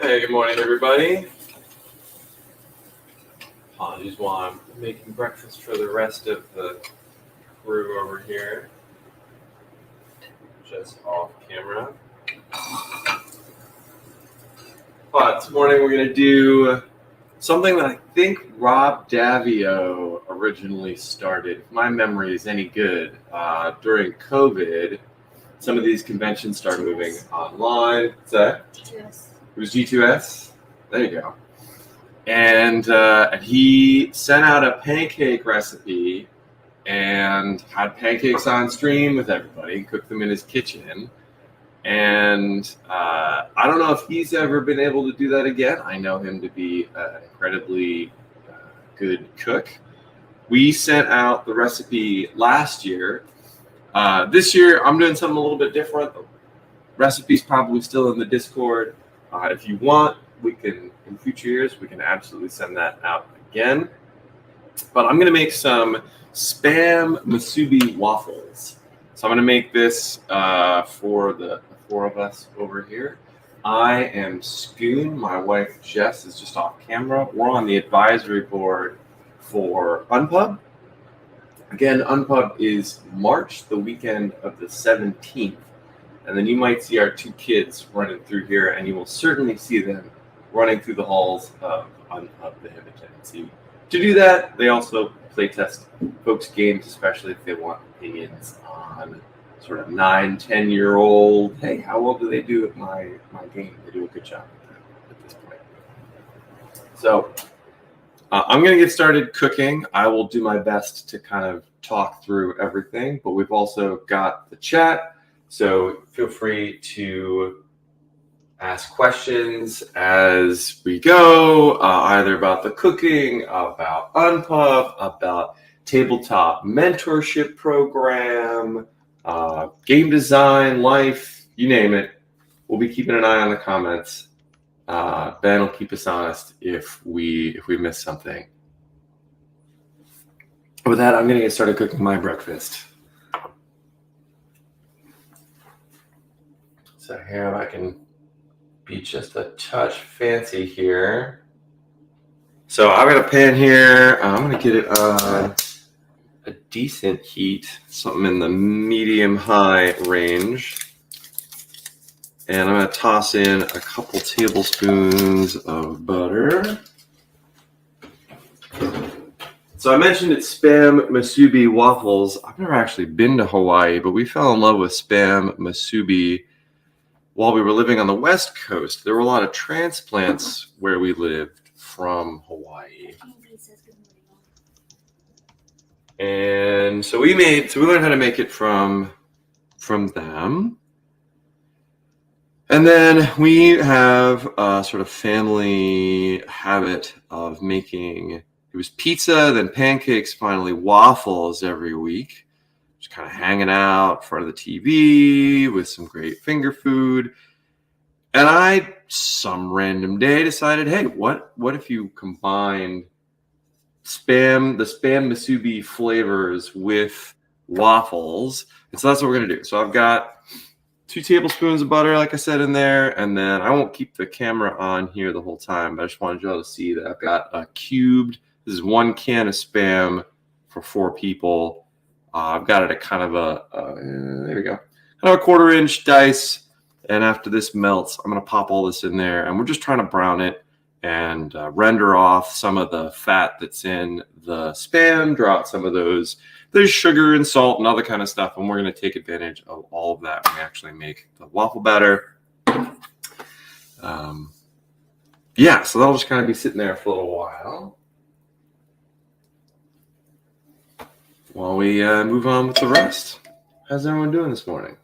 Hey, good morning, everybody. Apologies while I'm making breakfast for the rest of the crew over here. Just off camera. But this morning we're going to do something that I think Rob Davio originally started. If my memory is any good, during COVID, some of these conventions started moving online. What's that? G2S. It was G2S? There you go. And he sent out a pancake recipe and had pancakes on stream with everybody, cooked them in his kitchen. And I don't know if he's ever been able to do that again. I know him to be an incredibly good cook. We sent out the recipe last year. This year, I'm doing something a little bit different. The recipe's probably still in the Discord. If you want, we can, in future years, we can absolutely send that out again. But I'm going to make some Spam Musubi waffles. So I'm going to make this for the four of us over here. I am Scoon. My wife, Jess, is just off camera. We're on the advisory board for Nonepub. Again, Nonepub is March, the weekend of the 17th. And then you might see our two kids running through here, and you will certainly see them running through the halls of Nonepub. They have a tendency to do that. They also play test folks' games, especially if they want opinions on sort of 9, 10-year-old. Hey, how well do they do at my game? They do a good job at this point. So I'm going to get started cooking. I will do my best to kind of talk through everything, but we've also got the chat. So feel free to ask questions as we go, either about the cooking, about Nonepub, about tabletop mentorship program, game design, life, you name it. We'll be keeping an eye on the comments. Ben will keep us honest if we miss something. With that, I'm going to get started cooking my breakfast. So here I can be just a touch fancy here. So I've got a pan here. I'm going to get it on a decent heat, something in the medium-high range. And I'm going to toss in a couple tablespoons of butter. So I mentioned it's Spam Musubi waffles. I've never actually been to Hawaii, but we fell in love with Spam Musubi while we were living on the West Coast. There were a lot of transplants where we lived from Hawaii. And so we learned how to make it from them. And then we have a sort of family habit of making, it was pizza, then pancakes, finally waffles every week. Just kind of hanging out in front of the TV with some great finger food. And I, some random day, decided, hey, what if you combined the Spam Musubi flavors with waffles? And so that's what we're going to do. So I've got 2 tablespoons of butter, like I said, in there. And then I won't keep the camera on here the whole time, but I just wanted you all to see that I've got a cubed. This is 1 can of Spam for 4 people. I've got it at kind of there we go, kind of a 1/4 inch dice. And after this melts, I'm going to pop all this in there. And we're just trying to brown it and render off some of the fat that's in the Spam, draw out some of those. There's sugar and salt and other kind of stuff. And we're going to take advantage of all of that when we actually make the waffle batter. Yeah, so that'll just kind of be sitting there for a little while we move on with the rest. How's everyone doing this morning?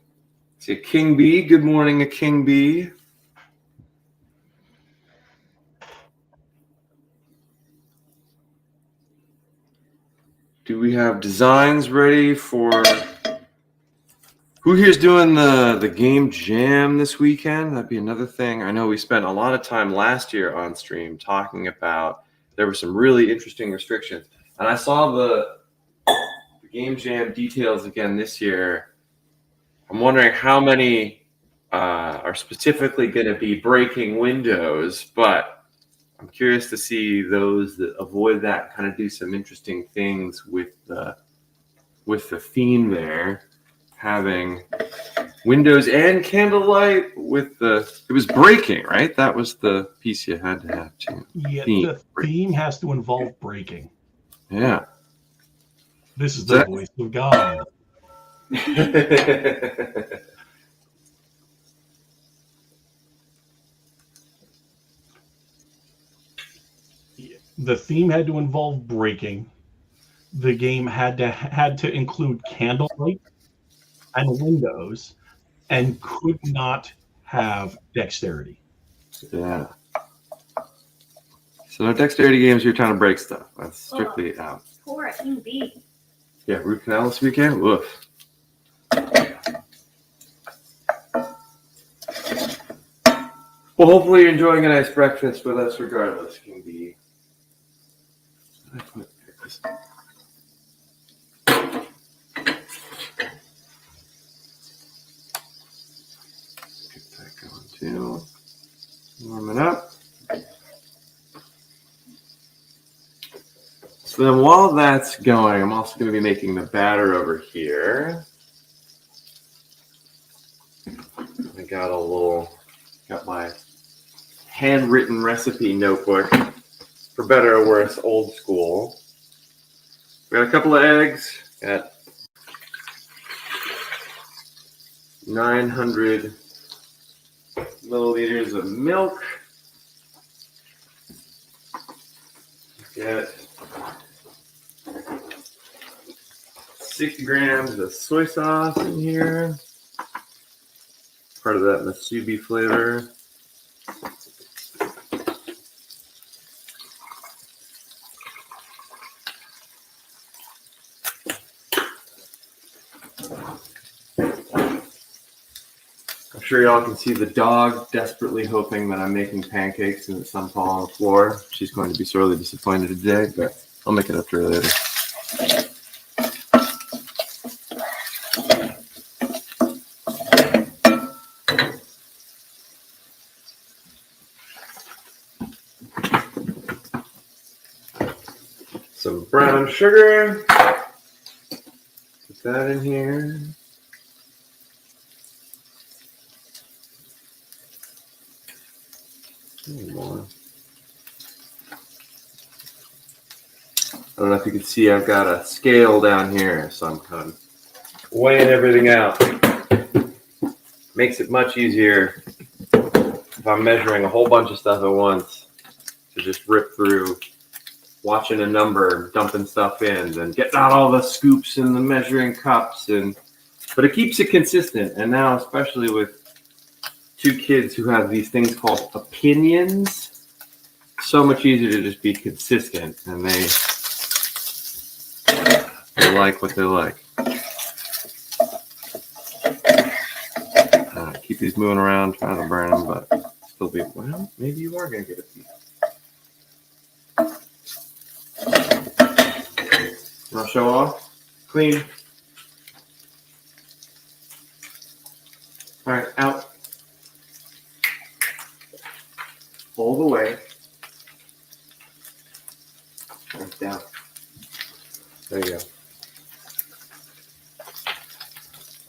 See a King Bee. Good morning, a King Bee. Do we have designs ready for who here's doing the game jam this weekend? That'd be another thing. I know we spent a lot of time last year on stream talking about there were some really interesting restrictions. And I saw the game jam details again this year. I'm wondering how many are specifically going to be breaking windows, but I'm curious to see those that avoid that kind of do some interesting things with the theme there, having windows and candlelight with it was breaking, right? That was the piece you had to have too. Yeah, the theme has to involve breaking. Yeah. This is the voice of God. The theme had to involve breaking. The game had to include candlelight and windows, and could not have dexterity. Yeah. So no dexterity games. You're trying to break stuff. That's strictly out. Poor MB. Yeah, root canal this weekend. Woof. Well, hopefully you're enjoying a nice breakfast with us regardless, King B. Get that going too. Warming up. So then while that's going, I'm also going to be making the batter over here. I got my handwritten recipe notebook, for better or worse, old school. We got a couple of eggs, got 900 milliliters of milk. Got 60 grams of soy sauce in here. Part of that masubi flavor. I'm sure y'all can see the dog desperately hoping that I'm making pancakes and that some fall on the floor. She's going to be sorely disappointed today, but I'll make it up to her later. Some brown sugar. Put that in here. More. I don't know if you can see, I've got a scale down here, so I'm kind of weighing everything out. Makes it much easier if I'm measuring a whole bunch of stuff at once to just rip through watching a number, dumping stuff in, and getting out all the scoops and the measuring cups. But it keeps it consistent. And now, especially with two kids who have these things called opinions, so much easier to just be consistent, and they like what they like. Keep these moving around, trying to burn them, but still be, well, maybe you are going to get a piece. Want to show off? Clean. All right, out. All the way. And down. There you go.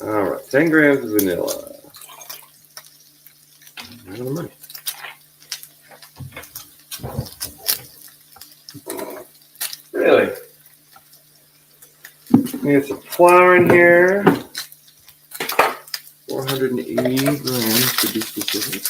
All right, 10 grams of vanilla. Out of the money. Really? We get some flour in here. 480 grams to be specific.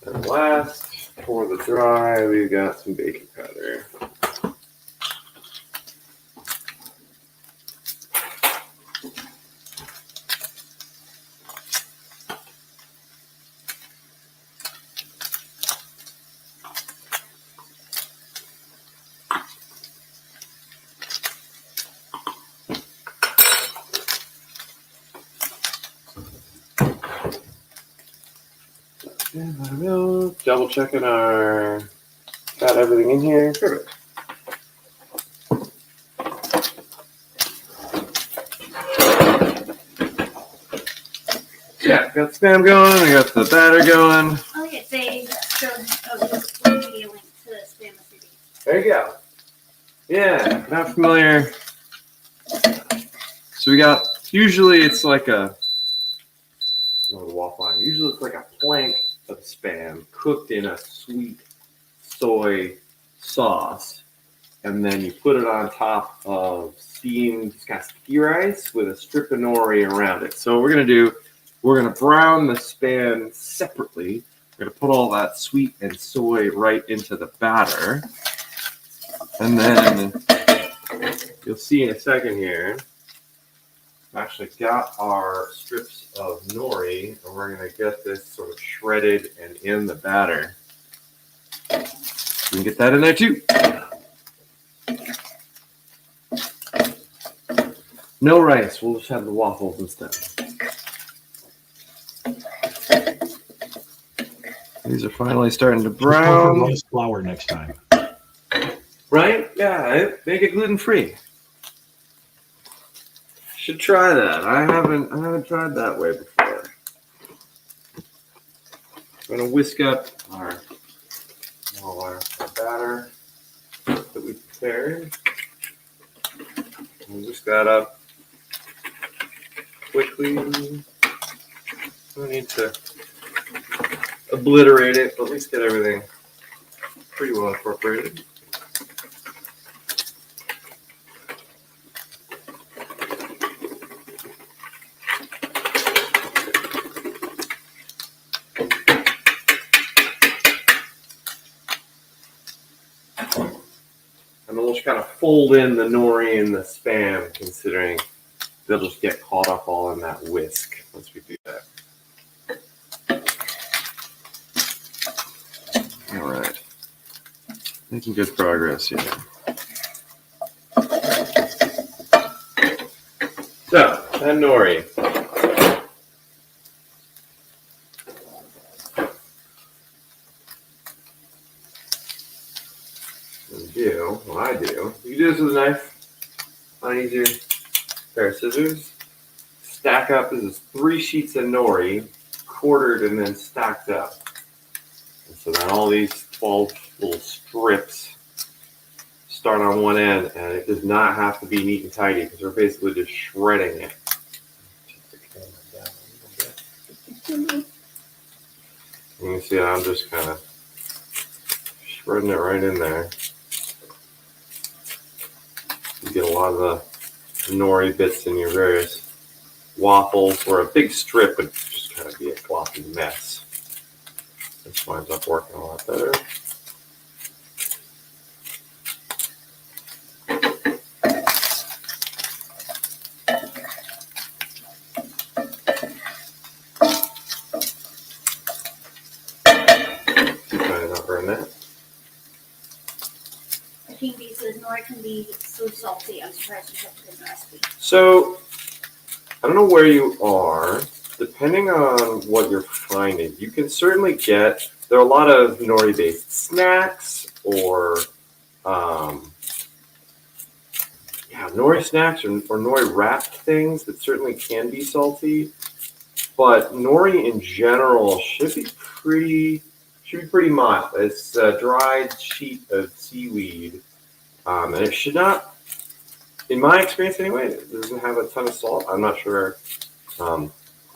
And last, for the dry, we've got some baking powder. Double checking got everything in here. Perfect. Yeah, got spam going. I got the batter going. Oh, yeah, they will give you a link to the spam recipe. There you go. Yeah, not familiar. So we got, usually it's like a waffle iron. Usually it's like a plank of spam cooked in a sweet soy sauce. And then you put it on top of steamed kind of sticky rice with a strip of nori around it. So what we're going to do, we're going to brown the spam separately. We're going to put all that sweet and soy right into the batter. And then you'll see in a second here, I've actually got our strips of nori, and we're going to get this sort of shredded and in the batter. You can get that in there too. No rice, we'll just have the waffles instead. These are finally starting to brown. Rice flour next time. Right? Yeah, make it gluten-free. Should try that. I haven't tried that way before. I'm gonna whisk up all our batter that we prepared. We'll whisk that up quickly. I need to obliterate it, but at least get everything pretty well incorporated. And then we'll just kind of fold in the nori and the spam, considering they'll just get caught up all in that whisk once we do that. All right. Making good progress here. So, and nori. What I do, you can do this with a knife, on an easier pair of scissors. Stack up, this is 3 sheets of nori, quartered and then stacked up. And so then all these 12 little strips start on one end, and it does not have to be neat and tidy because we're basically just shredding it. You can see I'm just kind of shredding it right in there. You get a lot of the nori bits in your various waffles, where a big strip would just kind of be a floppy mess. This winds up working a lot better. Try to not burn that. I think because nori can be so salty, I'm surprised you kept it in the recipe. So, I don't know where you are. Depending on what you're finding, you can certainly get, there are a lot of nori-based snacks or, nori snacks or nori wrapped things that certainly can be salty. But nori in general should be pretty mild. It's a dried sheet of seaweed, and it should not, in my experience anyway, it doesn't have a ton of salt. I'm not sure.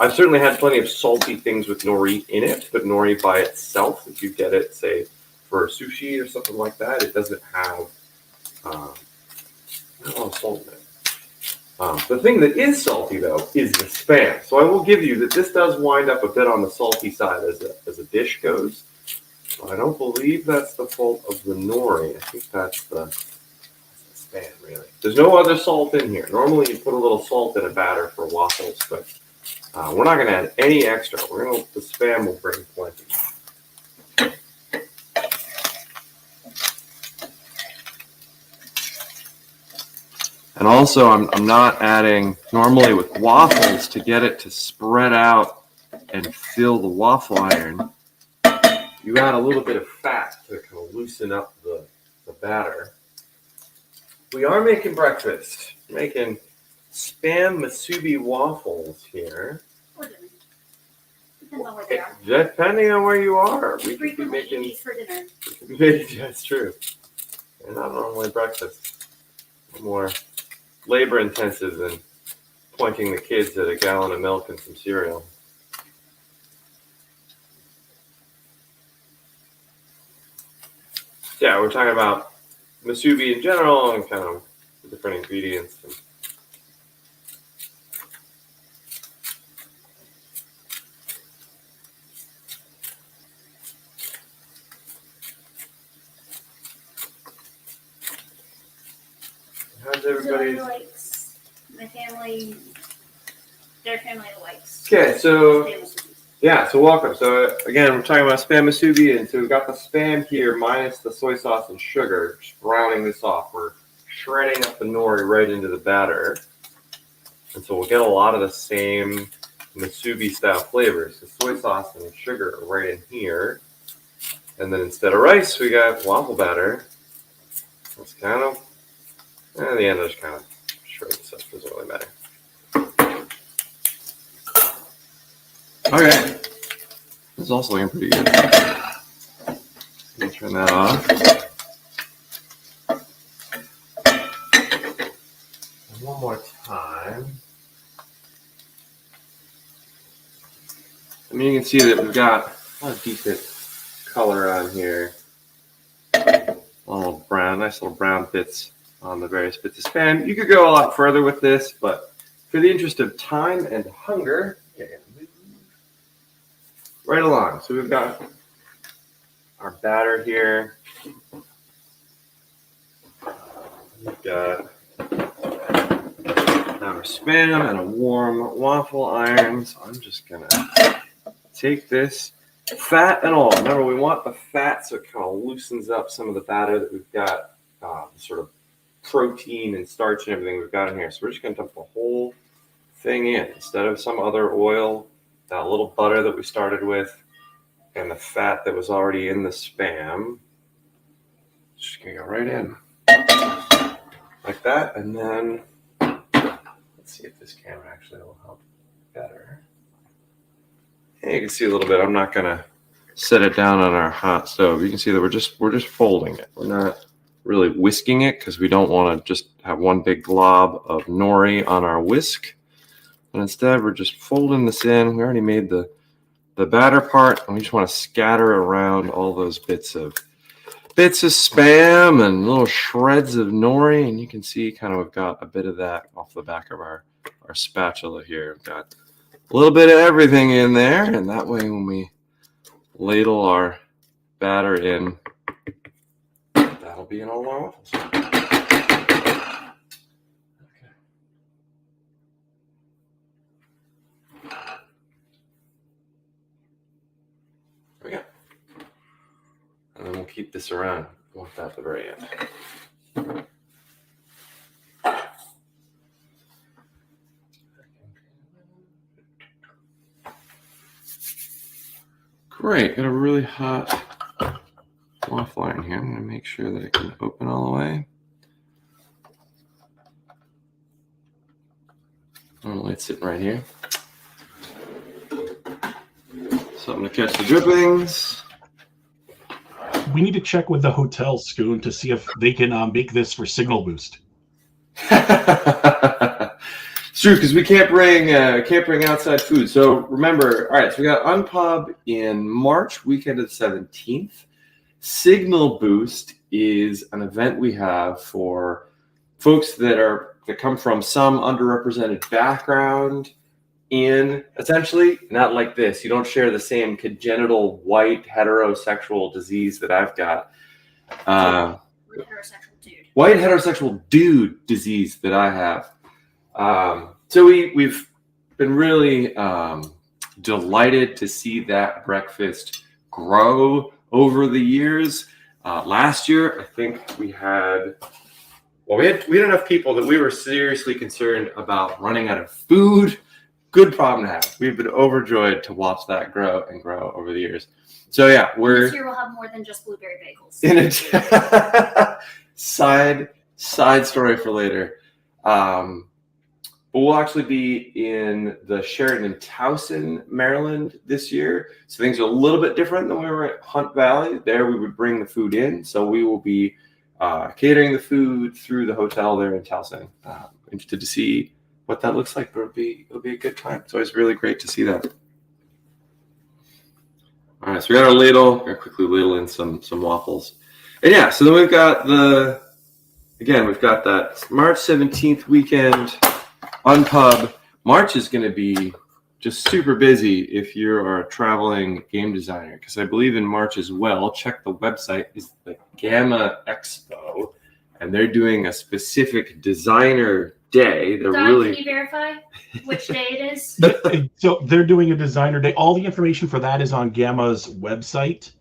I've certainly had plenty of salty things with nori in it, but nori by itself, if you get it, say, for sushi or something like that, it doesn't have not a lot of salt in it. The thing that is salty, though, is the spam. So I will give you that this does wind up a bit on the salty side as a dish goes. But I don't believe that's the fault of the nori. I think that's the spam, really. There's no other salt in here. Normally you put a little salt in a batter for waffles, but we're not going to add any extra. The spam will bring plenty. And also, I'm not adding, normally with waffles, to get it to spread out and fill the waffle iron, you add a little bit of fat to kind of loosen up the batter. We are making breakfast. We're making Spam musubi waffles here. Or dinner. Depends on where they are. Depending on where you are, we could be Frequently eat making. these for dinner. That's true. And not normally breakfast. More labor intensive than pointing the kids at a gallon of milk and some cereal. Yeah, we're talking about musubi in general and kind of the different ingredients. How's everybody? Likes my family, their family likes. Okay, so Spam musubis. yeah, so welcome. So again, we're talking about Spam musubi, and so we've got the Spam here minus the soy sauce and sugar, just browning this off. We're shredding up the nori right into the batter, and so we'll get a lot of the same musubi style flavors. The soy sauce and sugar are right in here, and then instead of rice, we got waffle batter. It's kind of, at the end, I just kind of shred this up. Doesn't really matter. Okay, this is also looking pretty good. Let me turn that off. And one more time. I mean, you can see that we've got a lot of decent color on here. A little brown, nice little brown bits on the various bits of Spam. You could go a lot further with this, but for the interest of time and hunger, right along. So we've got our batter here. We've got our Spam and a warm waffle iron. So I'm just gonna take this, fat and all. Remember, we want the fat so it kind of loosens up some of the batter that we've got, sort of protein and starch and everything we've got in here. So we're just gonna dump the whole thing in instead of some other oil. That little butter that we started with and the fat that was already in the Spam. Just gonna go right in like that. And then let's see if this camera actually will help better. And you can see a little bit. I'm not gonna set it down on our hot stove. You can see that we're just folding it. We're not really whisking it because we don't want to just have one big glob of nori on our whisk. But instead, we're just folding this in. We already made the batter part, and we just want to scatter around all those bits of Spam and little shreds of nori. And you can see kind of we've got a bit of that off the back of our spatula here. We've got a little bit of everything in there, and that way when we ladle our batter in, that'll be in all our waffles. There we go. And then we'll keep this around. We want that at the very end. Great. Got a really hot waffle iron here. I'm going to make sure that it can open all the way. Normally it's sitting right here. So I'm going to catch the drippings. We need to check with the hotel, Scoon, to see if they can make this for signal boost. It's true because we can't bring outside food. So remember, all right. So we got Nonepub in March, weekend of the 17th. Signal Boost is an event we have for folks that come from some underrepresented background in essentially not like this. You don't share the same congenital white heterosexual disease that I've got. White heterosexual dude disease that I have. So we've been really delighted to see that breakfast grow over the years. Last year, I think we had enough people that we were seriously concerned about running out of food good problem to have. We've been overjoyed to watch that grow and grow over the years. So yeah, This year we'll have more than just blueberry bagels. in a side story for later. But we'll actually be in the Sheraton in Towson, Maryland this year. So things are a little bit different than we were at Hunt Valley. There we would bring the food in. So we will be catering the food through the hotel there in Towson. Interested to see what that looks like, but it'll be a good time. It's always really great to see that. All right, so we got our ladle. We're gonna quickly ladle in some waffles. And yeah, so then we've got that March 17th weekend. Nonepub. March is going to be just super busy if you're a traveling game designer, because I believe in March as well, check the website, is the Gamma Expo, and they're doing a specific designer day. They're Don, can you verify which day it is? So they're doing a designer day. All the information for that is on Gamma's website.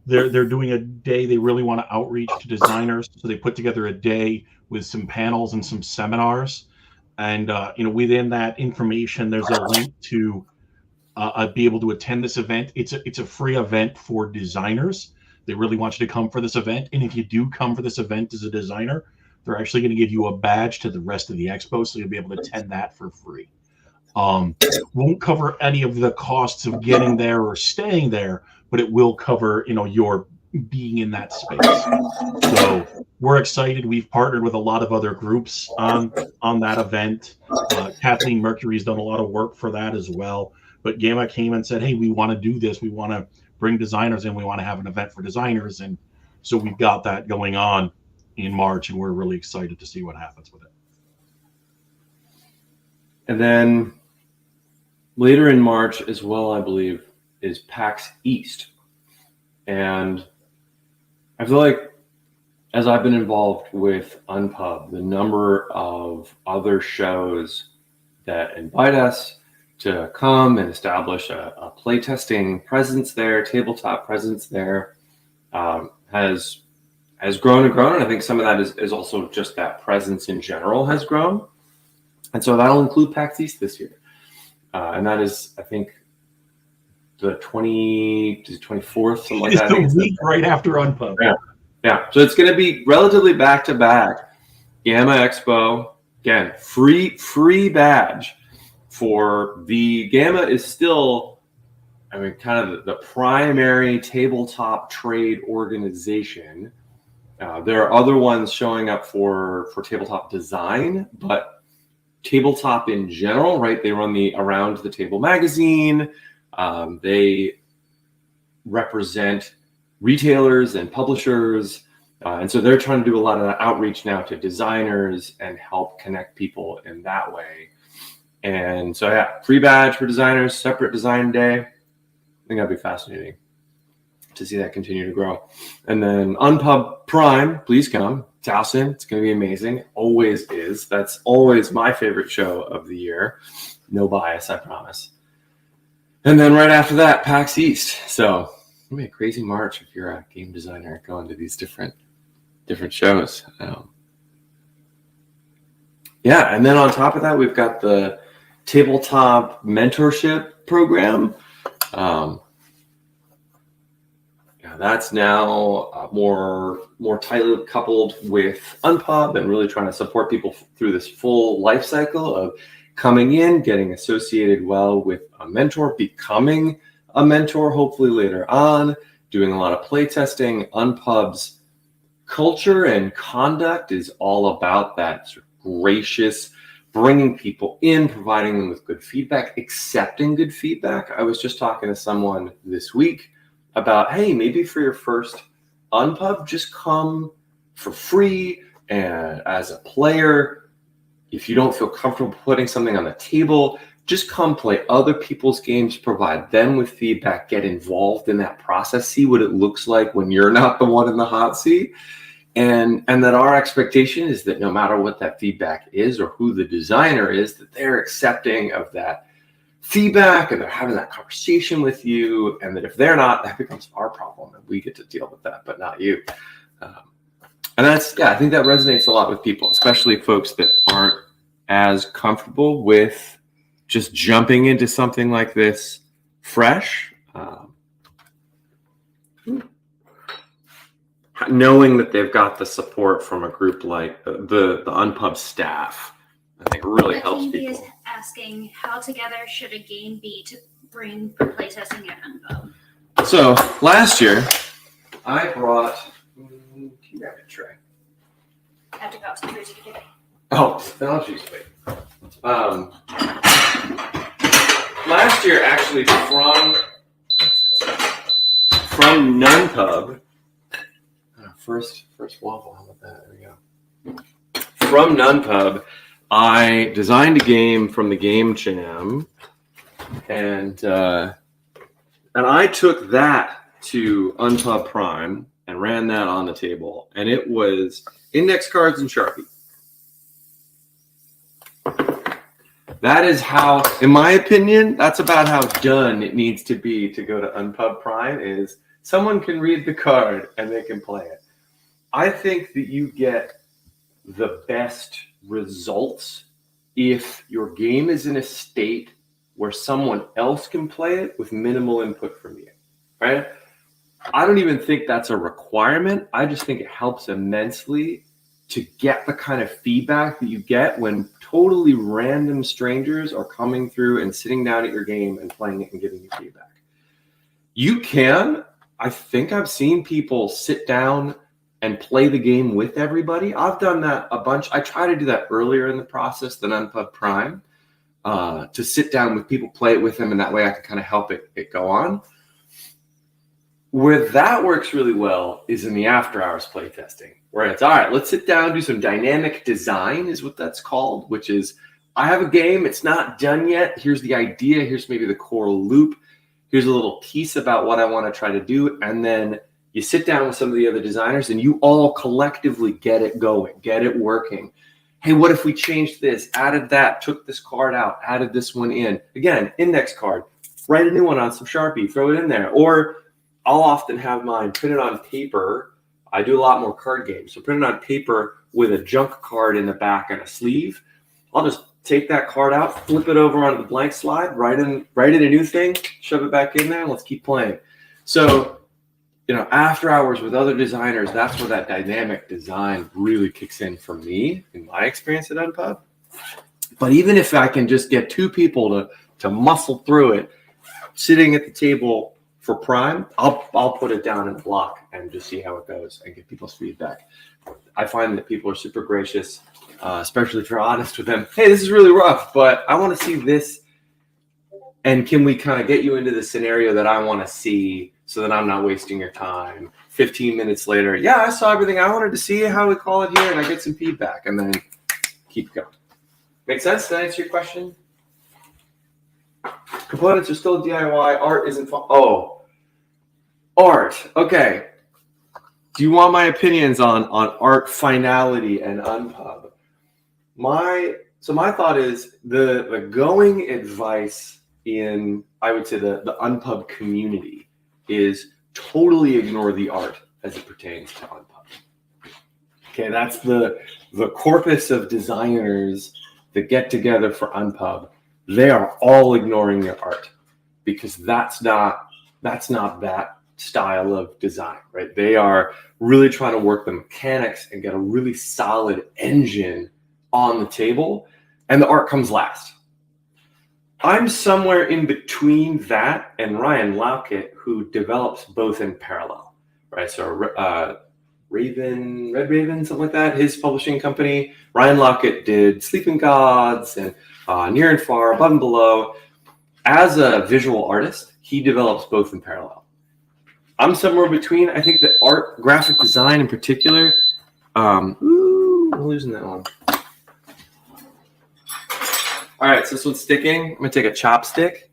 They're doing a day. They really want to outreach to designers, so they put together a day with some panels and some seminars. And within that information, there's a link to be able to attend this event. It's a free event for designers. They really want you to come for this event. And if you do come for this event as a designer, they're actually going to give you a badge to the rest of the expo, so you'll be able to attend that for free. Won't cover any of the costs of getting there or staying there, but it will cover, your being in that space. So we're excited. We've partnered with a lot of other groups on that event. Kathleen Mercury's done a lot of work for that as well. But Gamma came and said, hey, we want to do this. We want to bring designers in. We want to have an event for designers. And so we've got that going on in March, and we're really excited to see what happens with it. And then later in March as well, I believe, is PAX East. And I feel like as I've been involved with Nonepub, the number of other shows that invite us to come and establish a playtesting presence there, tabletop presence there, has grown and grown. And I think some of that is also just that presence in general has grown. And so that'll include PAX East this year. And that is, I think, the 24th, something like that. It's the week right after Nonepub. Yeah. So it's going to be relatively back to back. Gamma Expo, again, free badge for the Gamma is still, kind of the primary tabletop trade organization. There are other ones showing up for tabletop design, but tabletop in general, right? They run the Around the Table magazine. They represent retailers and publishers. And so they're trying to do a lot of that outreach now to designers and help connect people in that way. And so, yeah, free badge for designers, separate design day. I think that'd be fascinating to see that continue to grow. And then Nonepub Prime, please come. Towson, it's going to be amazing. Always is. That's always my favorite show of the year. No bias, I promise. And then right after that, PAX East. So it's going to be a crazy March if you're a game designer going to these different shows. Yeah, and then on top of that, we've got the tabletop mentorship program. That's now more tightly coupled with Nonepub and really trying to support people through this full life cycle of coming in, getting associated well with a mentor, becoming a mentor, hopefully later on, doing a lot of play testing. Nonepub's culture and conduct is all about that sort of gracious, bringing people in, providing them with good feedback, accepting good feedback. I was just talking to someone this week about, hey, maybe for your first Nonepub, just come for free and as a player. If you don't feel comfortable putting something on the table, just come play other people's games, provide them with feedback, get involved in that process, see what it looks like when you're not the one in the hot seat. And that our expectation is that no matter what that feedback is or who the designer is, that they're accepting of that feedback and they're having that conversation with you, and that if they're not, that becomes our problem and we get to deal with that, but not you. And I think that resonates a lot with people, especially folks that aren't as comfortable with just jumping into something like this fresh, knowing that they've got the support from a group like the Unpub staff, I think really helps Katie people. is asking, how together should a game be to bring for playtesting at Nonepub? So last year, I brought. You grab a tray. I have to go upstairs to get it. Oh, then I'll choose wait. Last year, actually, from Nonepub. First waffle. How about that? There we go. From Nonepub, I designed a game from the Game Jam, and I took that to Unpub Prime and ran that on the table, and it was index cards and Sharpie. That is how, in my opinion, that's about how done it needs to be to go to Unpub Prime. Is someone can read the card and they can play it. I think that you get the best results if your game is in a state where someone else can play it with minimal input from you, right? I don't even think that's a requirement. I just think it helps immensely to get the kind of feedback that you get when totally random strangers are coming through and sitting down at your game and playing it and giving you feedback. You can, I think I've seen people sit down and play the game with everybody. I've done that a bunch. I try to do that earlier in the process than Unpub Prime, to sit down with people, play it with them, and that way I can kind of help it go on. Where that works really well is in the after hours playtesting, where it's, all right, let's sit down, do some dynamic design is what that's called, which is, I have a game, it's not done yet. Here's the idea. Here's maybe the core loop. Here's a little piece about what I want to try to do. And then you sit down with some of the other designers and you all collectively get it going, get it working. Hey, what if we changed this, added that, took this card out, added this one in? Again, index card, write a new one on some Sharpie, throw it in there. Or I'll often have mine printed on paper. I do a lot more card games. So print it on paper with a junk card in the back and a sleeve. I'll just take that card out, flip it over onto the blank slide, write in a new thing, shove it back in there, and let's keep playing. So, after hours with other designers, that's where that dynamic design really kicks in for me, in my experience at Unpub. But even if I can just get two people to muscle through it, sitting at the table for Prime, I'll put it down in a block and just see how it goes and get people's feedback. I find that people are super gracious, especially if you're honest with them. Hey, this is really rough, but I want to see this. And can we kind of get you into the scenario that I want to see so that I'm not wasting your time? 15 minutes later, yeah, I saw everything. I wanted to see how we call it here, and I get some feedback, and then keep going. Make sense? Did I answer your question? Components are still DIY. Art isn't fun. Oh, art. Okay. Do you want my opinions on art finality and Unpub? My thought is the going advice in, I would say, the Unpub community is totally ignore the art as it pertains to Unpub. Okay, that's the corpus of designers that get together for Unpub. They are all ignoring your art because that's not that style of design, right? They are really trying to work the mechanics and get a really solid engine on the table, and the art comes last. I'm somewhere in between that and Ryan Lockett, who develops both in parallel, right? So Red Raven, something like that, his publishing company. Ryan Lockett did Sleeping Gods and Near and Far, Above and Below. As a visual artist, he develops both in parallel. I'm somewhere between. I think that art, graphic design in particular, I'm losing that one. All right, so this one's sticking. I'm gonna take a chopstick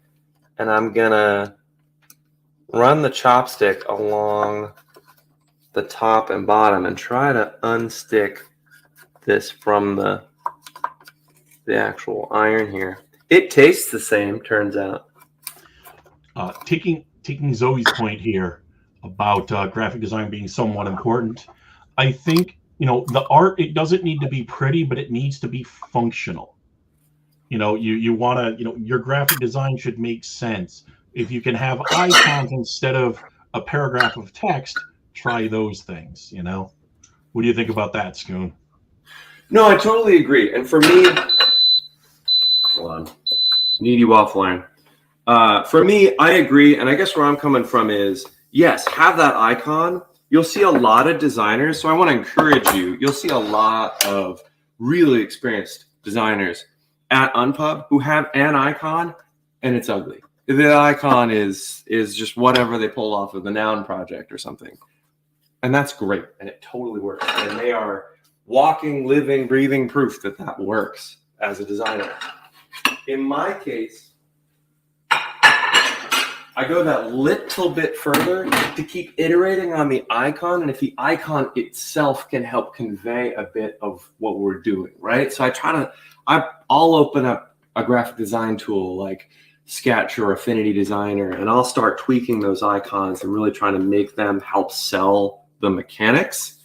and I'm gonna run the chopstick along the top and bottom and try to unstick this from the actual iron here. It tastes the same, turns out. Taking Zoe's point here about graphic design being somewhat important, I think the art, it doesn't need to be pretty, but it needs to be functional. You want to, your graphic design should make sense. If you can have icons instead of a paragraph of text, try those things. What do you think about that, Scoon? No, I totally agree. And for me, hold on, needy waffle iron. For me, I agree. And I guess where I'm coming from is, yes, have that icon. You'll see a lot of designers. So I want to encourage you. You'll see a lot of really experienced designers at Nonepub who have an icon and it's ugly. The icon is just whatever they pull off of the Noun project or something. And that's great. And it totally works. And they are walking, living, breathing proof that that works as a designer. In my case, I go that little bit further to keep iterating on the icon. And if the icon itself can help convey a bit of what we're doing, right? So I'll open up a graphic design tool like Sketch or Affinity Designer, and I'll start tweaking those icons and really trying to make them help sell the mechanics.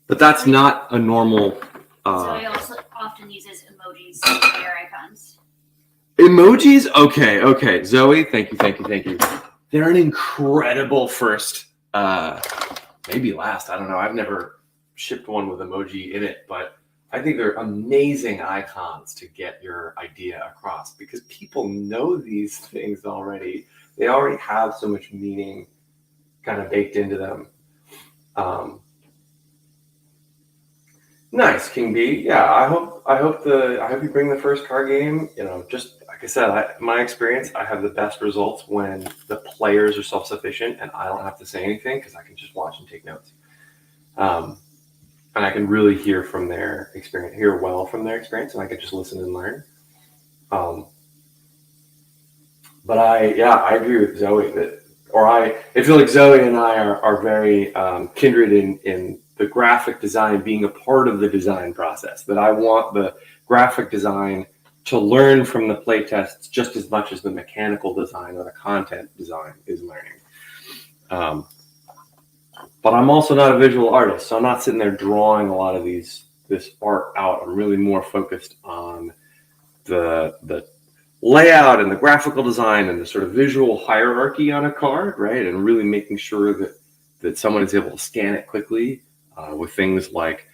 But that's not a normal. So he also often uses emojis for your icons. Emojis? Okay. Zoe, thank you. They're an incredible first, maybe last. I don't know. I've never shipped one with emoji in it, but I think they're amazing icons to get your idea across because people know these things already. They already have so much meaning kind of baked into them. Nice, King B. Yeah, I hope you bring the first card game. Just like I said, my experience, I have the best results when the players are self-sufficient and I don't have to say anything because I can just watch and take notes. And I can really hear from their experience, and I can just listen and learn. But I agree with Zoe I feel like Zoe and I are very kindred in the graphic design being a part of the design process, that I want the graphic design to learn from the play tests just as much as the mechanical design or the content design is learning. But I'm also not a visual artist, so I'm not sitting there drawing a lot of this art out. I'm really more focused on the layout and the graphical design and the sort of visual hierarchy on a card, right? And really making sure that someone is able to scan it quickly with things like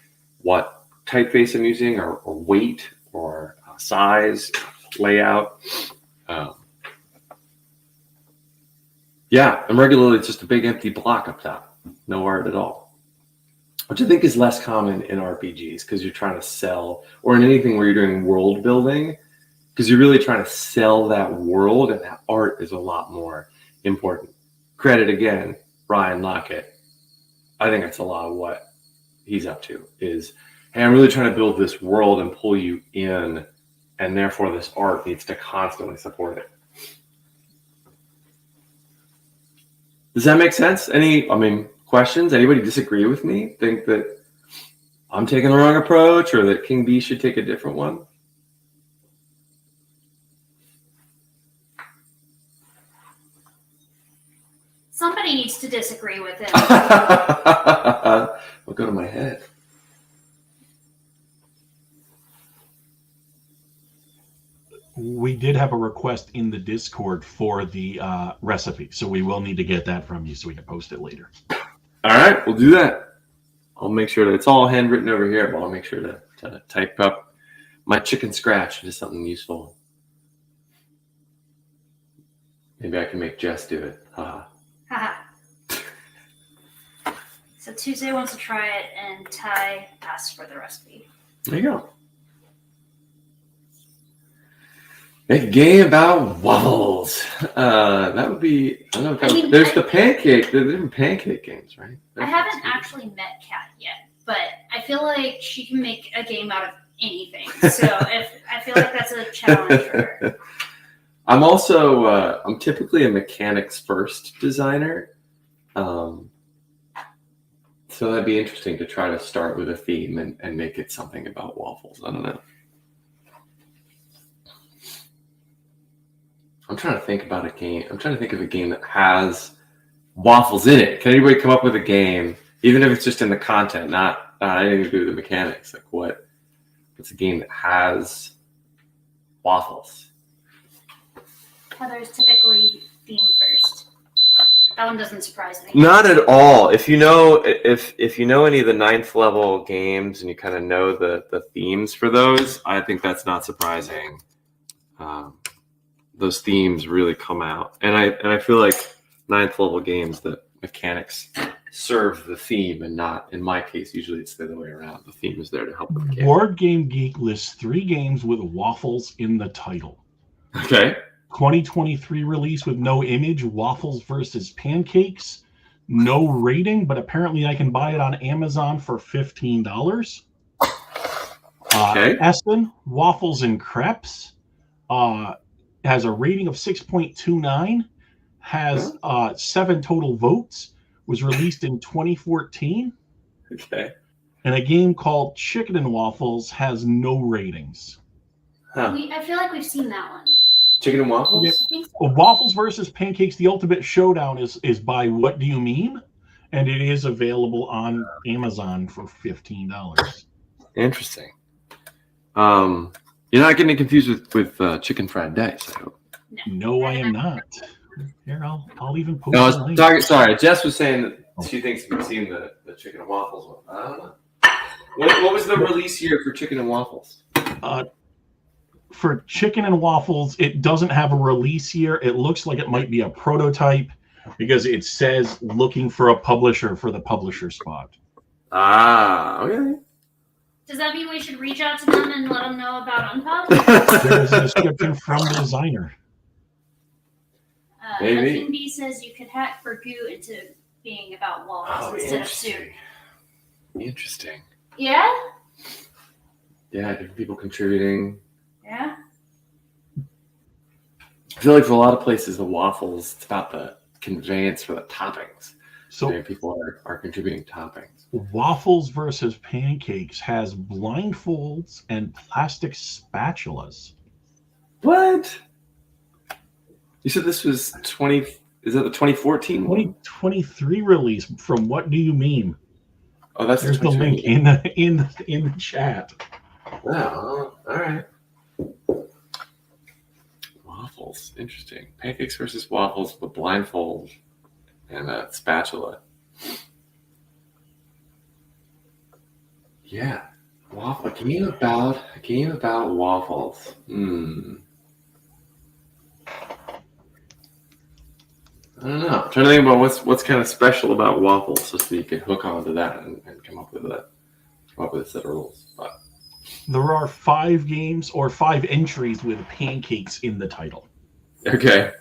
what typeface I'm using or weight or size, layout. And regularly it's just a big empty block up top. No art at all, which I think is less common in RPGs because you're trying to sell, or in anything where you're doing world building, because you're really trying to sell that world, and that art is a lot more important. Credit again, Brian Lockett. I think that's a lot of what he's up to is, hey, I'm really trying to build this world and pull you in, and therefore this art needs to constantly support it. Does that make sense? Questions? Anybody disagree with me? Think that I'm taking the wrong approach or that King B should take a different one? Somebody needs to disagree with him. What go to my head? We did have a request in the Discord for the recipe, so we will need to get that from you so we can post it later. All right, we'll do that. I'll make sure that it's all handwritten over here, but I'll make sure to type up my chicken scratch into something useful. Maybe I can make Jess do it. So Tuesday wants to try it, and Ty asked for the recipe. There you go. Make a game about waffles. That would be. I don't know. There's the pancake. There's different pancake games, right? I haven't actually met Kat yet, but I feel like she can make a game out of anything. So I feel like that's a challenge for her. I'm also. I'm typically a mechanics first designer. So that'd be interesting to try to start with a theme and make it something about waffles. I don't know. I'm trying to think about a game. I'm trying to think of a game that has waffles in it. Can anybody come up with a game, even if it's just in the content, not anything to do with the mechanics? Like what's a game that has waffles. Heather's typically theme first. That one doesn't surprise me. Not at all. If you know any of the 9th level games and you kind of know the themes for those, I think that's not surprising. Those themes really come out, and I feel like 9th level games, the mechanics serve the theme and not, in my case, usually it's the other way around. The theme is there to help the mechanics. Board Game Geek lists 3 games with waffles in the title. Okay. 2023 release with no image, Waffles versus Pancakes. No rating, but apparently I can buy it on Amazon for $15. Okay. Essen, Waffles and Crepes. Has a rating of 6.29. Has 7 total votes. Was released in 2014. Okay. And a game called Chicken and Waffles has no ratings. Huh. I feel like we've seen that one. Chicken and waffles? Yeah. I think so. Waffles versus Pancakes, the Ultimate Showdown is by What Do You Mean? And it is available on Amazon for $15. Interesting. You're not getting confused with chicken fried dice, I hope. No, I am not. Here, I'll even post No, I was the link. talking. Sorry, Jess was saying that she thinks we've seen the chicken and waffles one. I don't know. What was the release year for chicken and waffles? For Chicken and Waffles, it doesn't have a release year. It looks like it might be a prototype because it says looking for a publisher for the publisher spot. Ah, okay. Does that mean we should reach out to them and let them know about Nonepub? There's a description from the designer. Maybe. King B says you could hack for goo into being about waffles instead of soup. Interesting. Yeah? Yeah, different people contributing. Yeah. I feel like for a lot of places, the waffles, it's about the conveyance for the toppings. So Maybe people are contributing toppings. Waffles versus Pancakes has blindfolds and plastic spatulas. What? You said this was 20. Is that the 2014 one? 2023 release from What Do You Mean? Oh, that's There's the link in the chat. Oh, all right. Waffles, interesting. Pancakes versus waffles with blindfold and a spatula. Yeah, a game about waffles. I don't know. I'm trying to think about what's kind of special about waffles, so you can hook onto that and come up with a set of rules. But There are 5 games or 5 entries with pancakes in the title. okay.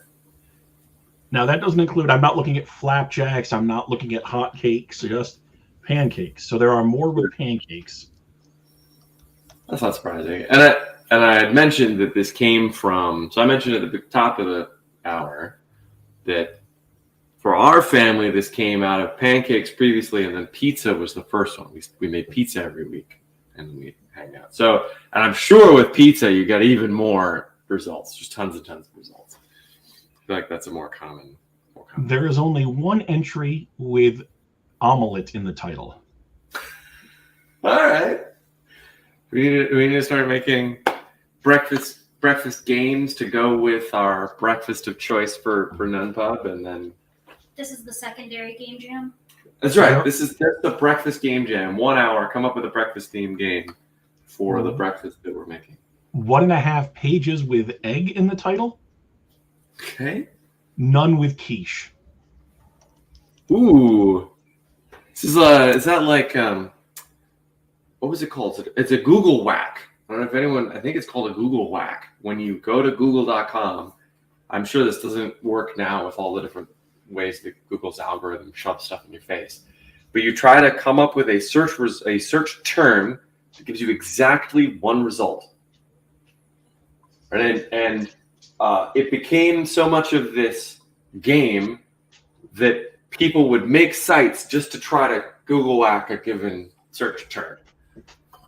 Now that doesn't include. I'm not looking at flapjacks. I'm not looking at hot cakes. Just pancakes. So there are more with pancakes. That's not surprising. And I had mentioned that this came from. So I mentioned at the top of the hour that for our family, this came out of pancakes previously, and then pizza was the first one. We made pizza every week, and we hang out. So, and I'm sure with pizza, you got even more results. Just tons and tons of results. I feel like that's a more common. There is only one entry with omelet in the title. All right. We need to start making breakfast games to go with our breakfast of choice for Nonepub, and then This is the secondary game jam. that's right. This is the breakfast game jam. 1 hour. Come up with a breakfast themed game for the breakfast that we're making. 1.5 pages with egg in the title. Okay. None with quiche. Ooh. This is that like what was it called? It's a Google whack. I don't know if anyone. I think it's called a Google whack. When you go to Google.com, I'm sure this doesn't work now with all the different ways that Google's algorithm shoves stuff in your face. But you try to come up with a search term that gives you exactly one result. Right? And it became so much of this game that people would make sites just to try to Google whack a given search term.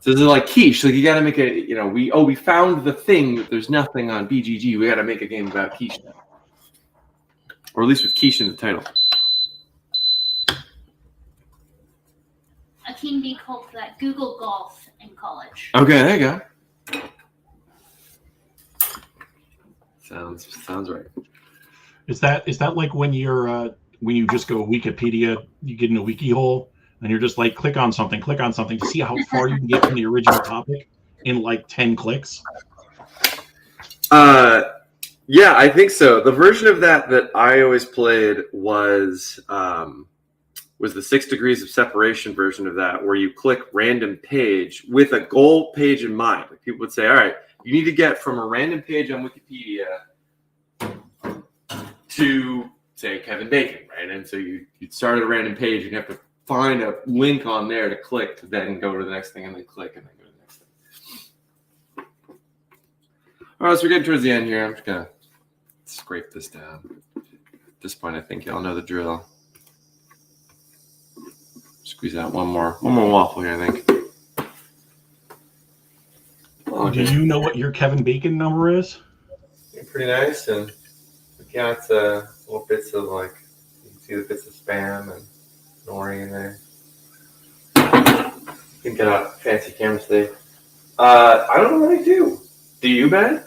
So this is like quiche. Like you got to make we found the thing that there's nothing on BGG. We got to make a game about quiche now. Or at least with quiche in the title. A King B called that Google Golf in college. Okay, there you go. Sounds right. Is that like when you just go Wikipedia, you get in a wiki hole, and you're just like click on something to see how far you can get from the original topic in like 10 clicks? Yeah, I think so. The version of that I always played was the 6 degrees of separation version of that, where you click random page with a goal page in mind. Like people would say, all right, you need to get from a random page on Wikipedia to, say, Kevin Bacon, right? And so you'd start at a random page, and you have to find a link on there to click to then go to the next thing, and then click, and then go to the next thing. All right, so we're getting towards the end here. I'm just going to scrape this down. At this point, I think y'all know the drill. Squeeze out one more waffle here, I think. Do you know what your Kevin Bacon number is? Pretty nice, and we got little bits of you can see the bits of spam and nori in there. Didn't get a fancy camera today. I don't know what I do. Do you, Ben?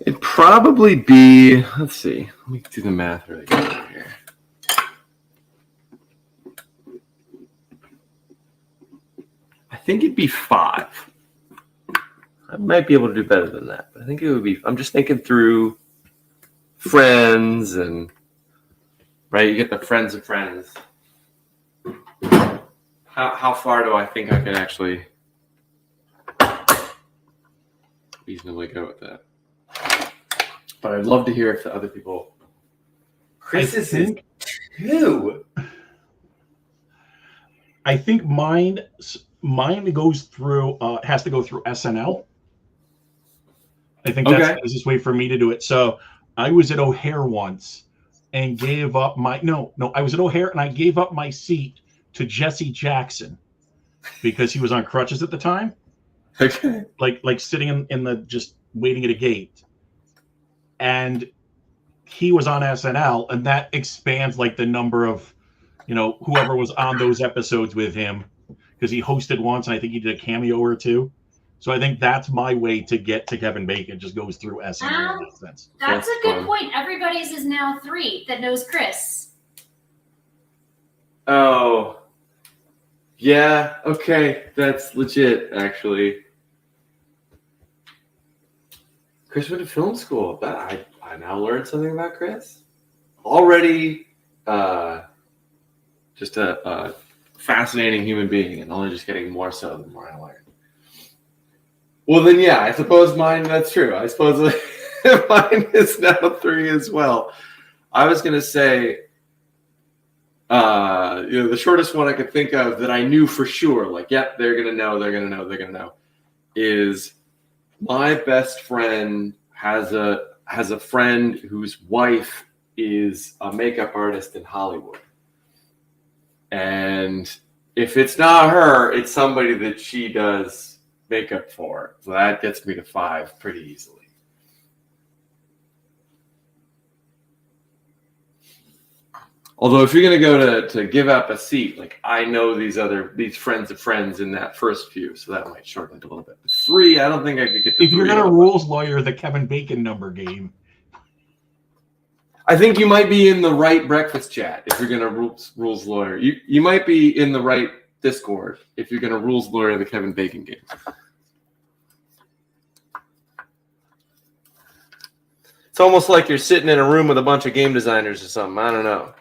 It'd probably be, let's see, let me do the math really good here. I think it'd be 5. I might be able to do better than that, but I think it would be, I'm just thinking through friends and, right, you get the friends of friends. How far do I think I can actually reasonably go with that? But I'd love to hear if the other people. Chris is 2. I think mine goes through. Has to go through SNL. I think that's the easiest way for me to do it. So I was at O'Hare once and gave up my I was at O'Hare and I gave up my seat to Jesse Jackson because he was on crutches at the time. Okay. Like sitting in the just waiting at a gate. And he was on SNL, and that expands like the number of, whoever was on those episodes with him, because he hosted once, and I think he did a cameo or two. So I think that's my way to get to Kevin Bacon. Just goes through SNL in that sense. That's a good point. Everybody's is now 3 that knows Chris. Oh, yeah. Okay, that's legit. Actually. Chris went to film school. I now learned something about Chris. Already just a fascinating human being, and only just getting more so the more I learn. Well, then, yeah, I suppose mine, that's true. I suppose mine is now 3 as well. I was going to say, the shortest one I could think of that I knew for sure, like, yep, they're going to know, is my best friend has a friend whose wife is a makeup artist in Hollywood. And if it's not her, it's somebody that she does makeup for. So that gets me to 5 pretty easily. Although if you're going to go to give up a seat, like I know these friends of friends in that first few, so that might shorten it a little bit. 3, I don't think I could get to 3. If you're going to rules lawyer the Kevin Bacon number game, I think you might be in the right breakfast chat if you're going to rules lawyer. You might be in the right Discord if you're going to rules lawyer the Kevin Bacon game. It's almost like you're sitting in a room with a bunch of game designers or something. I don't know.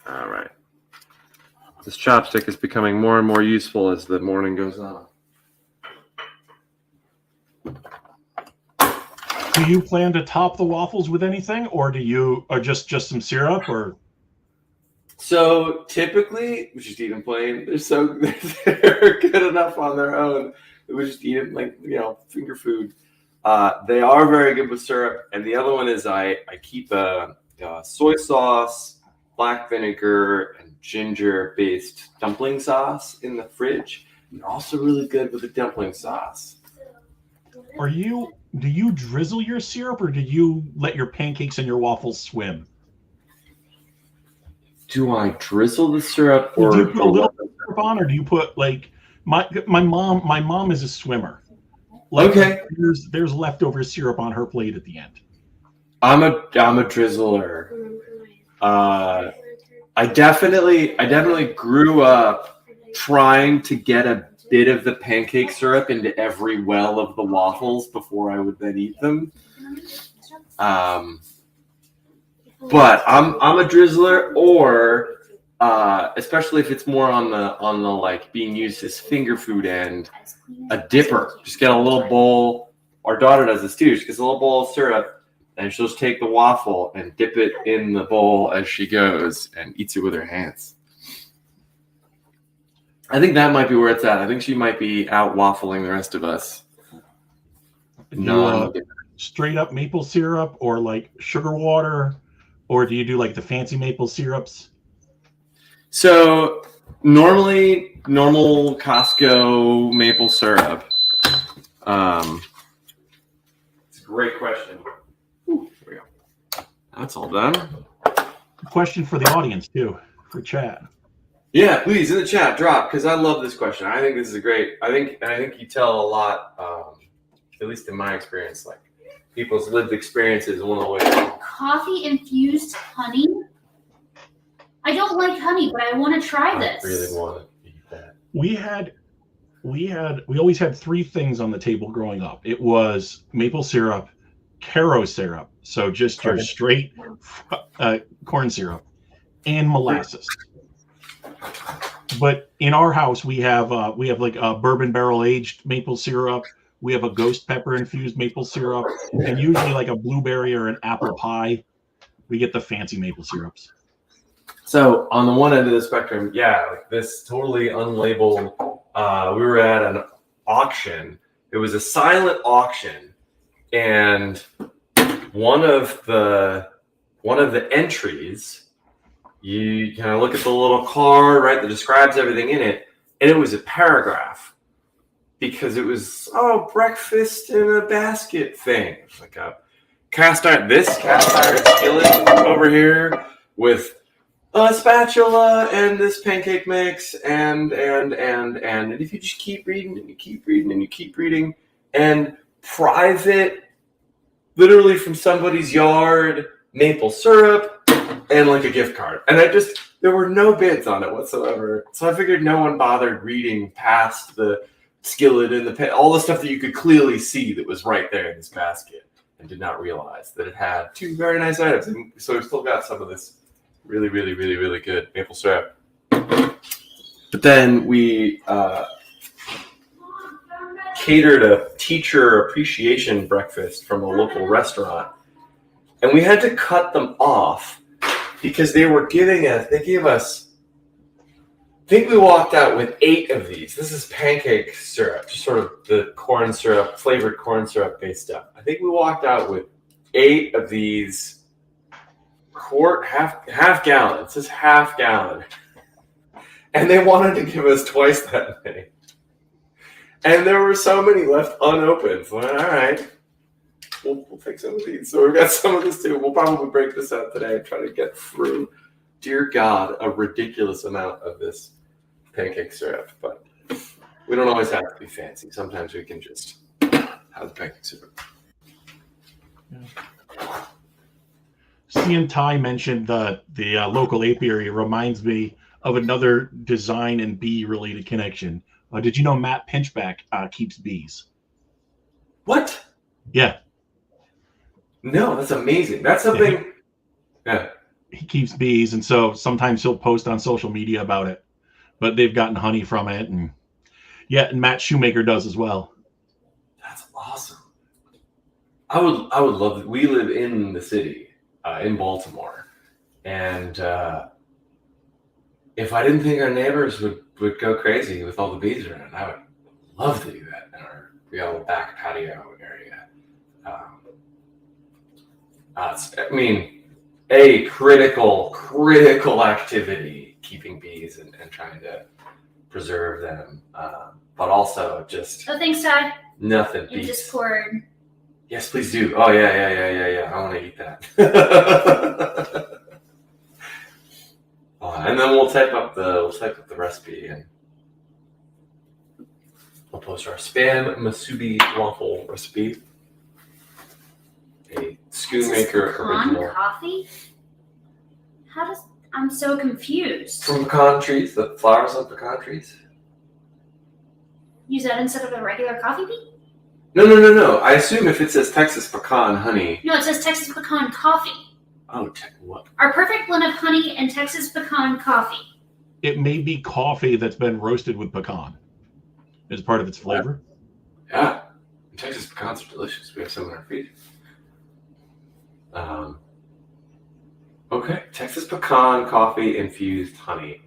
All right. This chopstick is becoming more and more useful as the morning goes on. Do you plan to top the waffles with anything, or just some syrup, or? So typically, we just eat them plain. They're good enough on their own. We just eat them like finger food. They are very good with syrup, and the other one is I keep a soy sauce, black vinegar, and ginger-based dumpling sauce in the fridge. And they're also really good with the dumpling sauce. Are you do you drizzle your syrup or do you let your pancakes and your waffles swim? Do I drizzle the syrup Do or you put a little syrup on, or do you put like my mom? My mom is a swimmer. Like, okay? there's leftover syrup on her plate at the end. I'm a drizzler. I definitely grew up trying to get a bit of the pancake syrup into every well of the waffles before I would then eat them. But I'm a drizzler, or especially if it's more on the like being used as finger food end, a dipper. Just get a little bowl. Our daughter does this too. She gets a little bowl of syrup, and she'll just take the waffle and dip it in the bowl as she goes and eats it with her hands. I think that might be where it's at. I think she might be out waffling the rest of us. Straight up maple syrup or like sugar water, or do you do like the fancy maple syrups? So normally, normal Costco maple syrup. It's a great question. Here we go. That's all done. Question for the audience too, for chat. Yeah, please in the chat drop, because I love this question. I think this is a great. I think you tell a lot. At least in my experience, like people's lived experiences. One of the ways. Coffee infused honey. I don't like honey, but I want to try this. I really want to eat that. We always had three things on the table growing up. It was maple syrup, Caro syrup, so just your straight corn syrup, and molasses. But in our house, we have like a bourbon barrel aged maple syrup. We have a ghost pepper infused maple syrup, and usually like a blueberry or an apple pie. We get the fancy maple syrups. So on the one end of the spectrum, yeah, like this totally unlabeled. We were at an auction. It was a silent auction, and one of the entries, you kind of look at the little card, right, that describes everything in it, and it was a paragraph because it was breakfast in a basket thing. It's like a cast iron skillet over here with a spatula and this pancake mix and if you just keep reading and you keep reading and you keep reading and private, literally from somebody's yard, maple syrup and like a gift card. And there were no bids on it whatsoever. So I figured no one bothered reading past the skillet and all the stuff that you could clearly see that was right there in this basket, and did not realize that it had two very nice items. And so we've still got some of this really, really, really, really good maple syrup. But then we catered a teacher appreciation breakfast from a local restaurant. And we had to cut them off because they gave us, I think we walked out with 8 of these. This is pancake syrup, just sort of the corn syrup, flavored corn syrup based stuff. I think we walked out with 8 of these half gallon. It says half gallon. And they wanted to give us twice that many. And there were so many left unopened. So, all right, we'll take some of these. So we've got some of this too. We'll probably break this out today and try to get through, dear God, a ridiculous amount of this pancake syrup. But we don't always have to be fancy. Sometimes we can just have the pancake syrup. Yeah. Cian Tai mentioned the local apiary. Reminds me of another design and bee related connection. Did you know Matt Pinchback keeps bees? What? Yeah. No, that's amazing. That's something. Yeah. He keeps bees, and so sometimes he'll post on social media about it. But they've gotten honey from it, and Matt Shoemaker does as well. That's awesome. I would love it. We live in the city, in Baltimore, and if I didn't think our neighbors would go crazy with all the bees around, I would love to do that in our real back patio area. A critical activity, keeping bees and trying to preserve them, but also just. Oh, thanks, Ty. Nothing in beats. Discord. Yes, please do. Oh yeah. I want to eat that. And then we'll type up the recipe and we'll post our spam musubi waffle recipe. A Schoonmaker original. Coffee? I'm so confused. From pecan trees, the flowers of pecan trees. Use that instead of a regular coffee bean? No. I assume if it says Texas pecan honey. No, it says Texas pecan coffee. Oh, what? Our perfect blend of honey and Texas pecan coffee. It may be coffee that's been roasted with pecan as part of its flavor. Yeah. Texas pecans are delicious. We have some in our freezer. Okay. Texas pecan coffee infused honey.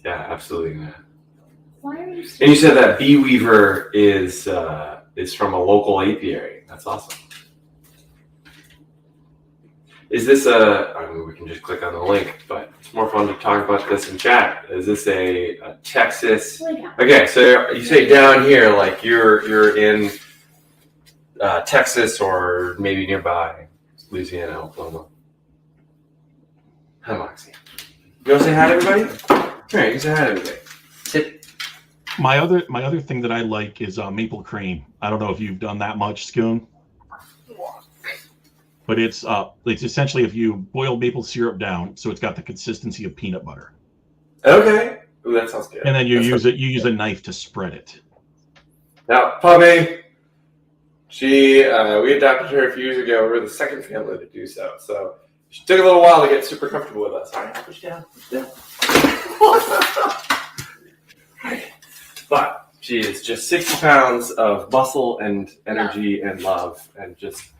Yeah, absolutely. Why are you? And you said that bee weaver is from a local apiary. That's awesome. Is this we can just click on the link, but it's more fun to talk about this in chat. Is this a Texas? Okay, so you say down here, like you're in Texas or maybe nearby Louisiana, Oklahoma. Hi, Moxie. You want to say hi to everybody? All right, you say hi to everybody. Sit. My other thing that I like is maple cream. I don't know if you've done that much, Scoon. But it's essentially if you boil maple syrup down, so it's got the consistency of peanut butter. Okay. Ooh, that sounds good. And then you use a knife to spread it. Now, Puppy, we adopted her a few years ago. We were the second family to do so. So she took a little while to get super comfortable with us. All right, push down. But she is just 60 pounds of muscle and energy and love and just...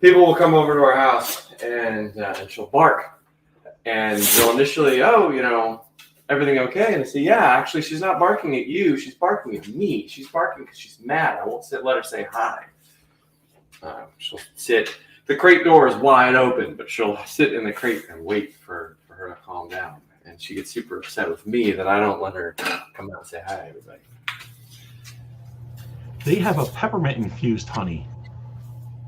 People will come over to our house and she'll bark, and they'll initially, everything okay? And I say, yeah, actually, she's not barking at you. She's barking at me. She's barking because she's mad. I won't let her say hi. She'll sit. The crate door is wide open, but she'll sit in the crate and wait for her to calm down. And she gets super upset with me that I don't let her come out and say hi to everybody. They have a peppermint infused honey.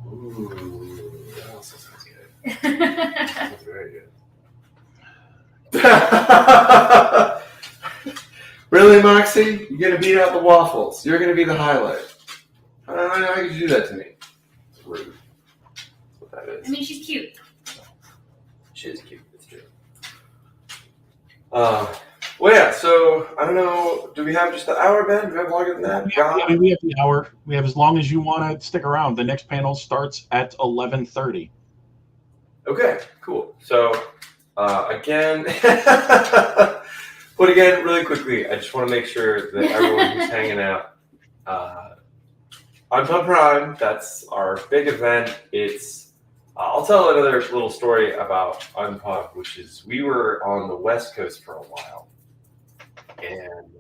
Ooh, that also sounds good. That's very good. Really, Moxie? You're gonna beat out the waffles. You're gonna be the highlight. How could you do that to me? It's rude. That's what that is. I mean, she's cute. She is cute. It's true. Well, yeah. So I don't know. Do we have just the hour, Ben? Do we have longer than that? We have the hour. We have as long as you want to stick around. The next panel starts at 11:30. Okay. Cool. So again, but again, really quickly, I just want to make sure that everyone who's hanging out on Pub Prime, that's our big event. It's I'll tell another little story about Unpub, which is we were on the West Coast for a while. And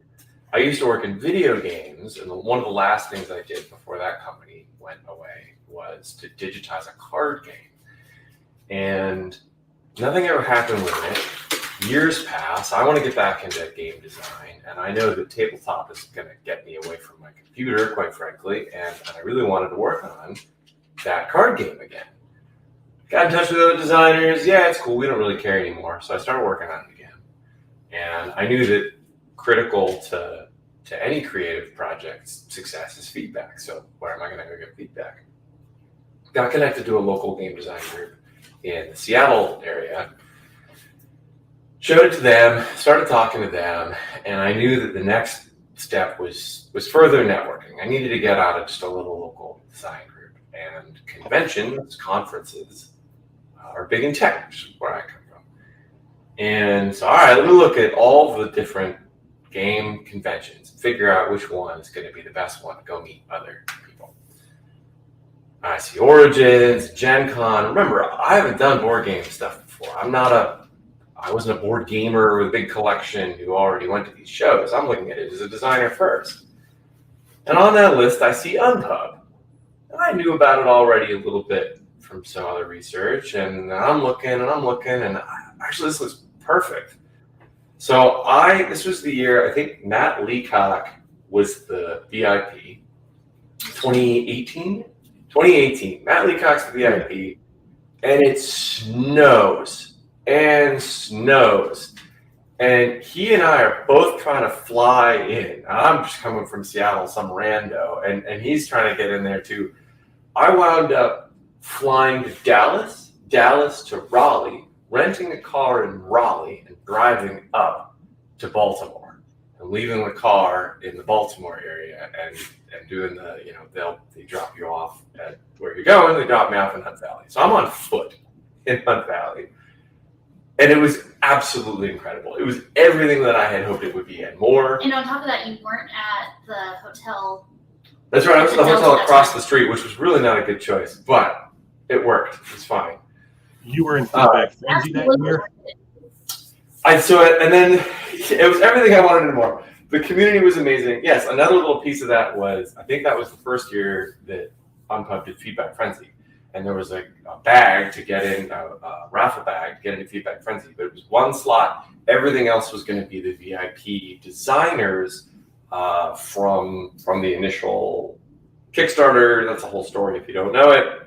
I used to work in video games, and one of the last things I did before that company went away was to digitize a card game. And nothing ever happened with it. Years pass. I want to get back into game design, and I know that tabletop is going to get me away from my computer, quite frankly, and I really wanted to work on that card game again. Got in touch with other designers. Yeah, it's cool. We don't really care anymore. So I started working on it again. And I knew that critical to any creative project's success is feedback. So where am I going to go get feedback? Got connected to a local game design group in the Seattle area. Showed it to them, started talking to them, and I knew that the next step was further networking. I needed to get out of just a little local design group. And conventions, conferences, are big in tech, which is where I come from. And so, all right, let me look at all the different game conventions, figure out which one is going to be the best one to go meet other people. I see Origins, Gen Con. Remember, I haven't done board game stuff before. I wasn't a board gamer with a big collection who already went to these shows. I'm looking at it as a designer first. And on that list, I see Unpub. And I knew about it already a little bit from some other research. And I'm looking, and actually, this looks perfect. So this was the year, I think Matt Leacock was the VIP, 2018. 2018, Matt Leacock's the VIP, and it snows and snows. And he and I are both trying to fly in. I'm just coming from Seattle, some rando, and he's trying to get in there too. I wound up flying to Dallas to Raleigh, renting a car in Raleigh and driving up to Baltimore and leaving the car in the Baltimore area and doing the, they drop you off at where you're going, they drop me off in Hunt Valley. So I'm on foot in Hunt Valley. And it was absolutely incredible. It was everything that I had hoped it would be and more. And on top of that, you weren't at the hotel. That's right. I was at the hotel across the street, which was really not a good choice, but it worked. It was fine. You were in feedback frenzy that year? And then it was everything I wanted and more. The community was amazing. Yes, another little piece of that was, I think that was the first year that Nonepub did Feedback Frenzy. And there was a bag to get in, a raffle bag to get into Feedback Frenzy. But it was one slot. Everything else was going to be the VIP designers from the initial Kickstarter. That's a whole story if you don't know it.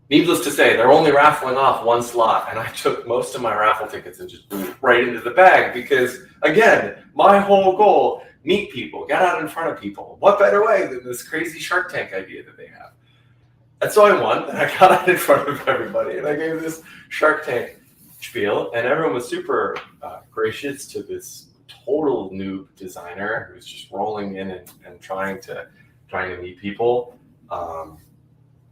Needless to say, they're only raffling off one slot, and I took most of my raffle tickets and just blew right into the bag because, again, my whole goal, meet people, get out in front of people. What better way than this crazy Shark Tank idea that they have? And so I won, and I got out in front of everybody, and I gave this Shark Tank spiel, and everyone was super gracious to this total noob designer who was just rolling in and trying to meet people.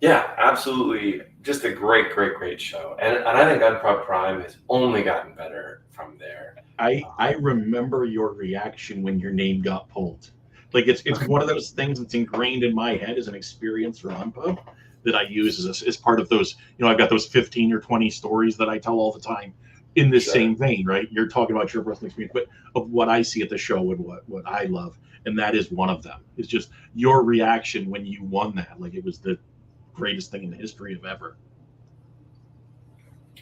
Yeah, absolutely. Just a great show. And I think Nonepub Prime has only gotten better from there. I remember your reaction when your name got pulled. Like it's one of those things that's ingrained in my head as an experience for Nonepub that I use as part of those, I've got those 15 or 20 stories that I tell all the time in this same vein, right? You're talking about your personal experience, but of what I see at the show and what I love. And that is one of them. It's just your reaction when you won that. Like it was the greatest thing in the history of ever.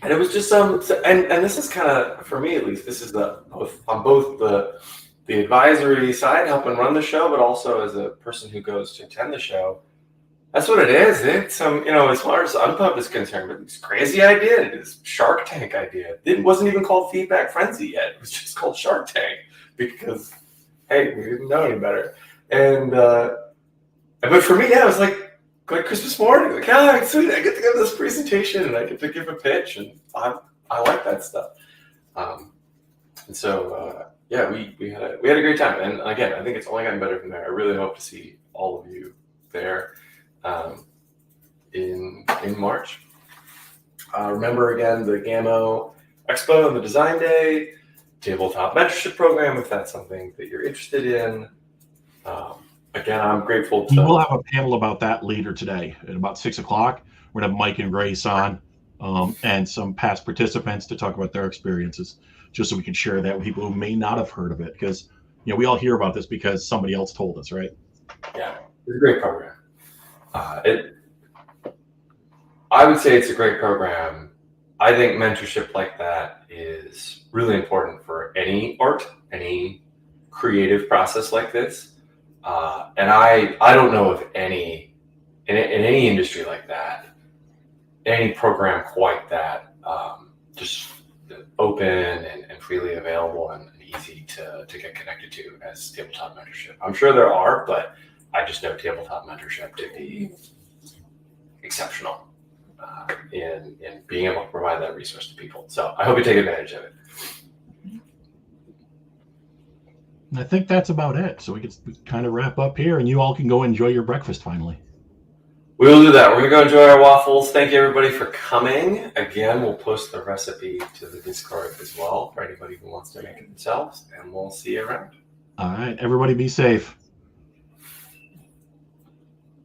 And it was just and this is kind of, for me at least, this is on both the advisory side, helping run the show, but also as a person who goes to attend the show. That's what it is. It's as far as Nonepub is concerned, but this crazy idea, this Shark Tank idea. It wasn't even called Feedback Frenzy yet. It was just called Shark Tank because, hey, we didn't know any better. And but for me, yeah, it was like Christmas morning, like, sweet, I get to give this presentation and I get to give a pitch, and I like that stuff. And so yeah, we had a great time, and again, I think it's only gotten better from there. I really hope to see all of you there in March. Remember again the Gammo Expo and the Design Day, tabletop mentorship program if that's something that you're interested in. Again, I'm grateful to... We'll have a panel about that later today at about 6 o'clock. We're going to have Mike and Grace on and some past participants to talk about their experiences, just so we can share that with people who may not have heard of it. Because, we all hear about this because somebody else told us, right? Yeah, it's a great program. I would say it's a great program. I think mentorship like that is really important for any art, any creative process like this. And I don't know of any in any industry like that, any program quite that just open and freely available and easy to get connected to as tabletop mentorship. I'm sure there are, but I just know tabletop mentorship to be exceptional in being able to provide that resource to people. So I hope you take advantage of it. I think that's about it. So we can kind of wrap up here, and you all can go enjoy your breakfast finally. We'll do that. We're going to go enjoy our waffles. Thank you, everybody, for coming. Again, we'll post the recipe to the Discord as well for anybody who wants to make it themselves, and we'll see you around. All right. Everybody be safe.